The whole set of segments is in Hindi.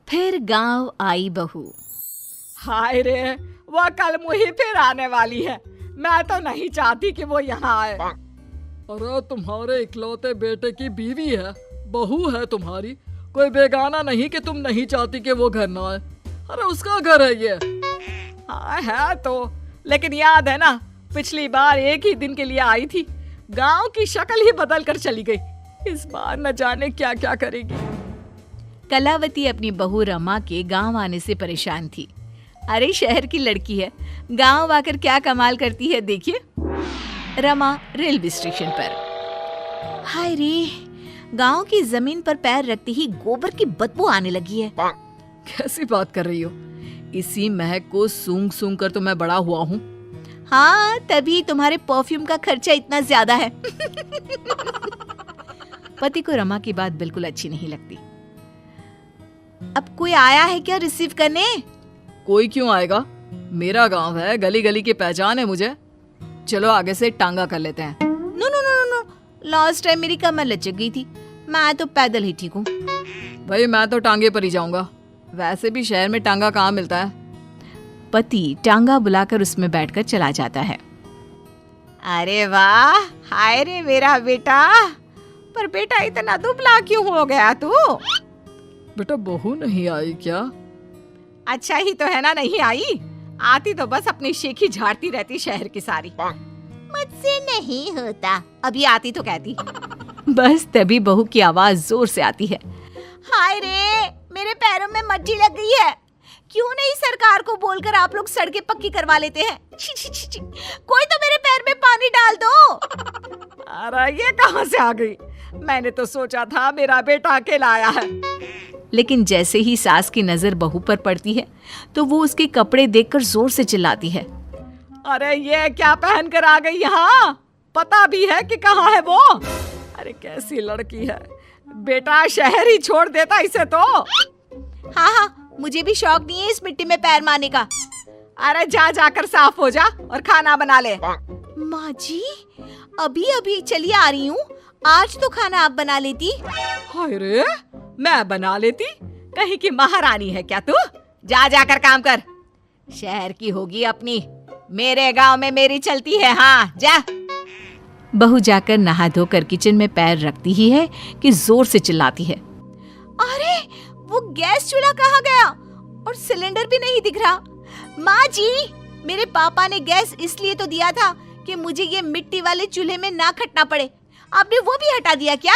फिर गांव आई बहू। हाय रे, वो कल मुही फिर आने वाली है। मैं तो नहीं चाहती कि वो यहाँ आए। अरे तुम्हारे इकलौते बेटे की बीवी है, बहू है तुम्हारी, कोई बेगाना नहीं कि तुम नहीं चाहती कि वो घर ना आए। अरे उसका घर है ये। हाँ है तो, लेकिन याद है ना पिछली बार एक ही दिन के लिए आई थी, गांव की शक्ल ही बदल कर चली गई। इस बार न जाने क्या क्या करेगी। कलावती अपनी बहू रमा के गांव आने से परेशान थी। अरे शहर की लड़की है, गांव आकर क्या कमाल करती है देखिए। रमा रेलवे स्टेशन पर। हाय रे, गांव की जमीन पर पैर रखते ही गोबर की बदबू आने लगी है। कैसी बात कर रही हो? इसी महक को सूंघ सूंघ कर तो मैं बड़ा हुआ हूँ। हाँ, तभी तुम्हारे परफ्यूम का खर्चा इतना ज्यादा है। पति को रमा की बात बिल्कुल अच्छी नहीं लगती। अब कोई आया है क्या रिसीव करने? कोई क्यों आएगा, मेरा गांव है, गली गली की पहचान है मुझे। चलो आगे से टांगा कर लेते हैं। No no no no, last time मेरी कमर लचक गई थी, मैं तो पैदल ही ठीक हूँ। भाई मैं तो टांगे पर ही जाऊंगा, वैसे भी शहर में टांगा कहाँ मिलता है। पति टांगा बुलाकर उसमें बैठकर चला जाता है। अरे वाह, हाय रे मेरा बेटा। पर बेटा इतना दुबला क्यों हो गया तू? बेटा बहू नहीं आई क्या? अच्छा ही तो है ना नहीं आई, आती तो बस अपनी शेखी झाड़ती रहती शहर की सारी। मुझसे नहीं होता, अभी आती तो कहती। बस तभी बहू की आवाज जोर से आती है। हाय रे, मेरे पैरों में मट्टी लग गई है। क्यों नहीं सरकार को बोलकर आप लोग सड़कें पक्की करवा लेते हैं? छी छी छी छी। कोई तो मेरे पैर में पानी डाल दो। अरे ये कहां से आ गई? मैंने तो सोचा था मेरा बेटा अकेला आया है। लेकिन जैसे ही सास की नजर बहू पर पड़ती है तो वो उसके कपड़े देखकर जोर से चिल्लाती है। अरे ये क्या पहन कर आ गई यहाँ? पता भी है कि कहाँ है वो? अरे कैसी लड़की है, बेटा शहर ही छोड़ देता इसे तो। हाँ हाँ, मुझे भी शौक नहीं है इस मिट्टी में पैर मारने का। अरे जा जाकर साफ हो जा और खाना बना ले। माँ जी, अभी अभी चली आ रही हूँ, आज तो खाना आप बना लेती। हाय रे, मैं बना लेती? कहीं की महारानी है क्या तू? जा जाकर काम कर। शहर की होगी अपनी, मेरे गांव में मेरी चलती है। हाँ जा। बहू जाकर नहा धोकर किचन में पैर रखती ही है कि जोर से चिल्लाती है। अरे वो गैस चूल्हा कहाँ गया? और सिलेंडर भी नहीं दिख रहा। माँ जी, मेरे पापा ने गैस इसलिए तो दिया था कि मुझे ये मिट्टी वाले चूल्हे में ना खटना पड़े। आपने वो भी हटा दिया क्या?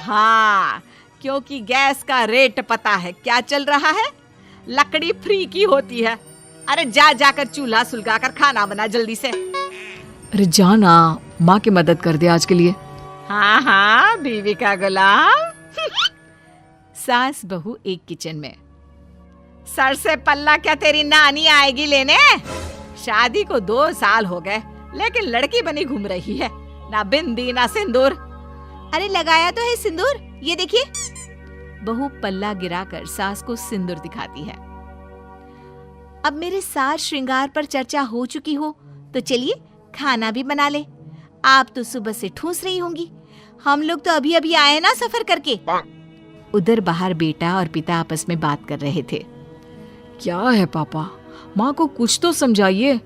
हाँ, क्योंकि गैस का रेट पता है क्या चल रहा है? लकड़ी फ्री की होती है। अरे जा जाकर चूल्हा सुलगा कर खाना बना जल्दी से। अरे जाना, माँ की मदद कर दे आज के लिए। हाँ हाँ, बीवी का गुलाम। सास बहू एक किचन में। सर से पल्ला क्या तेरी नानी आएगी लेने? शादी को 2 साल हो गए, लेकिन लड़की बनी घूम रही है, ना बिंदी ना सिंदूर। अरे लगाया तो है सिंदूर, ये देखिए। बहू पल्ला गिराकर सास को सिंदूर दिखाती है। अब मेरे साज श्रृंगार पर चर्चा हो चुकी हो तो चलिए खाना भी बना ले। आप तो सुबह से ठूस रही होंगी, हम लोग तो अभी अभी आए ना सफर करके। उधर बाहर बेटा और पिता आपस में बात कर रहे थे। क्या है पापा, माँ को कुछ तो समझाइए,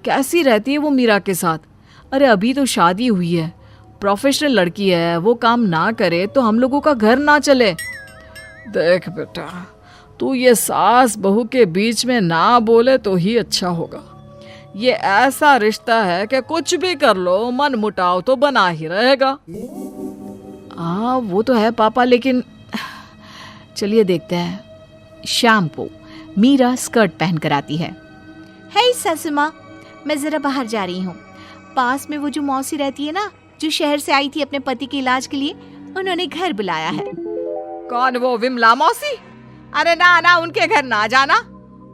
कैसी रहती है वो मीरा के साथ? अरे अभी तो शादी हुई है, प्रोफेशनल लड़की है, वो काम ना करे तो हम लोगों का घर ना चले। देख बेटा, तू ये सास बहू के बीच में ना बोले तो ही अच्छा होगा। ये ऐसा रिश्ता है कि कुछ भी कर लो मन मुटाव तो बना ही रहेगा। हाँ वो तो है पापा, लेकिन चलिए देखते हैं। शाम को मीरा स्कर्ट पहन कर आती है। हे सासू माँ, मैं जरा बाहर जा रही हूँ। पास में वो जो मौसी रहती है ना, जो शहर से आई थी अपने पति के इलाज के लिए, उन्होंने घर बुलाया है। कौन वो विमला मौसी? अरे ना ना, उनके घर ना जाना।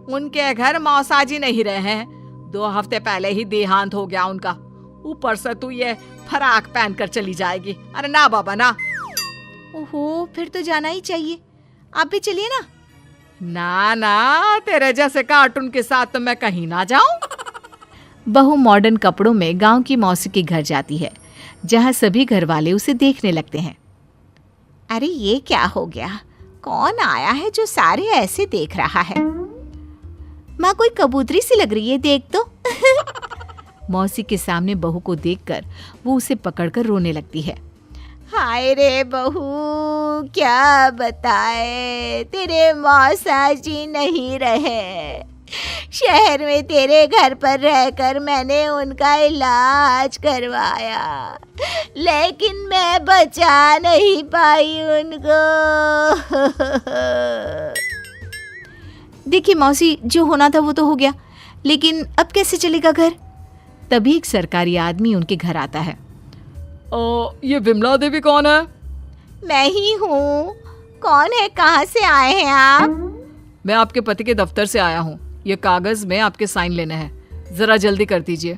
उनके घर मौसाजी नहीं रहे हैं, 2 हफ्ते पहले ही देहांत हो गया उनका। ऊपर से तू ये फराक पहन कर चली जाएगी। अरे ना बाबा ना। ओहो, फिर तो जाना ही चाहिए, आप भी चलिए ना। ना ना, तेरे जैसे कार्टून के साथ तो मैं कहीं ना जाऊं। बहू मॉडर्न कपड़ों में गांव की मौसी के घर जाती है, जहां सभी घर वाले उसे देखने लगते हैं। अरे ये क्या हो गया, कौन आया है जो सारे ऐसे देख रहा है? माँ, कोई कबूतरी सी लग रही है, देख तो। मौसी के सामने बहू को देखकर वो उसे पकड़कर रोने लगती है। हाय रे बहू, क्या बताए, तेरे मौसा जी नहीं रहे। शहर में तेरे घर पर रहकर मैंने उनका इलाज करवाया, लेकिन मैं बचा नहीं पाई उनको। देखिए मौसी, जो होना था वो तो हो गया, लेकिन अब कैसे चलेगा घर? तभी एक सरकारी आदमी उनके घर आता है। ये विमला देवी कौन है? मैं ही हूँ। कौन है, कहाँ से आए हैं आप? मैं आपके पति के दफ्तर से आया हूँ। ये कागज में आपके साइन लेने हैं, जरा जल्दी कर दीजिए।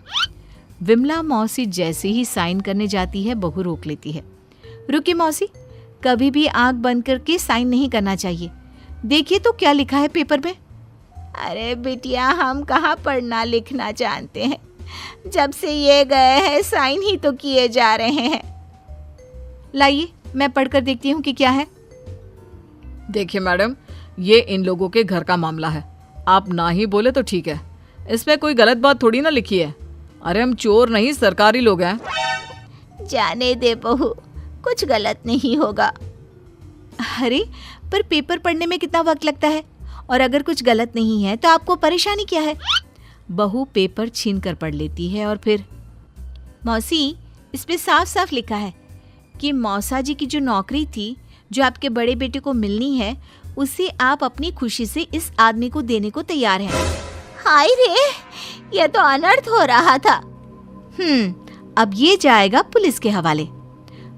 विमला मौसी जैसे ही साइन करने जाती है, बहू रोक लेती है। रुकिए मौसी, कभी भी आंख बंद करके साइन नहीं करना चाहिए। देखिए तो क्या लिखा है पेपर में। अरे बिटिया, हम कहाँ पढ़ना लिखना जानते हैं। जब से ये गए हैं साइन ही तो किए जा रहे हैं। लाइए, मैं पढ़कर देखती हूँ कि क्या है। देखिए मैडम, ये इन लोगों के घर का मामला है। आप ना ही बोले तो ठीक है, इसमें कोई गलत बात थोड़ी ना लिखी है। अरे हम चोर नहीं, सरकारी लोग हैं। जाने दे बहू, कुछ गलत नहीं होगा। अरे पर पेपर पढ़ने में कितना वक्त लगता है, और अगर कुछ गलत नहीं है तो आपको परेशानी क्या है? बहू पेपर छीन कर पढ़ लेती है और फिर, मौसी, इस पे साफ साफ लिखा है कि मौसा जी की जो नौकरी थी, जो आपके बड़े बेटे को मिलनी है, उसे आप अपनी खुशी से इस आदमी को देने को तैयार हैं। हाय रे, ये तो अनर्थ हो रहा था। अब ये जाएगा पुलिस के हवाले।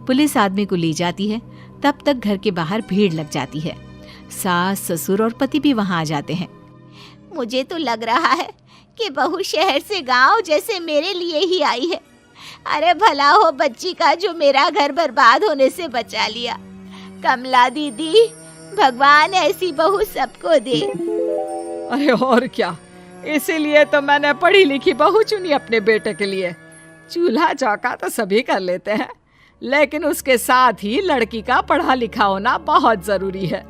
पुलिस आदमी को ले जाती है। तब तक घर के बाहर भीड़ लग जाती है। सास, ससुर और पति भी वहां आ जाते हैं। मुझे तो लग रहा है कि बहू शहर से गांव जैसे मेरे लिए ही आई है। अरे भला हो बच्ची का जो मेरा घर बर्बाद होने से बचा लिया। कमला दीदी, भगवान ऐसी बहू सबको दे। अरे और क्या, इसीलिए तो मैंने पढ़ी लिखी बहू चुनी अपने बेटे के लिए। चूल्हा चौका तो सभी कर लेते हैं, लेकिन उसके साथ ही लड़की का पढ़ा लिखा होना बहुत जरूरी है।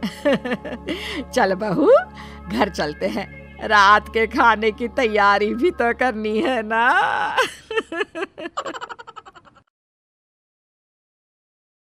चल बहू, घर चलते हैं, रात के खाने की तैयारी भी तो करनी है ना।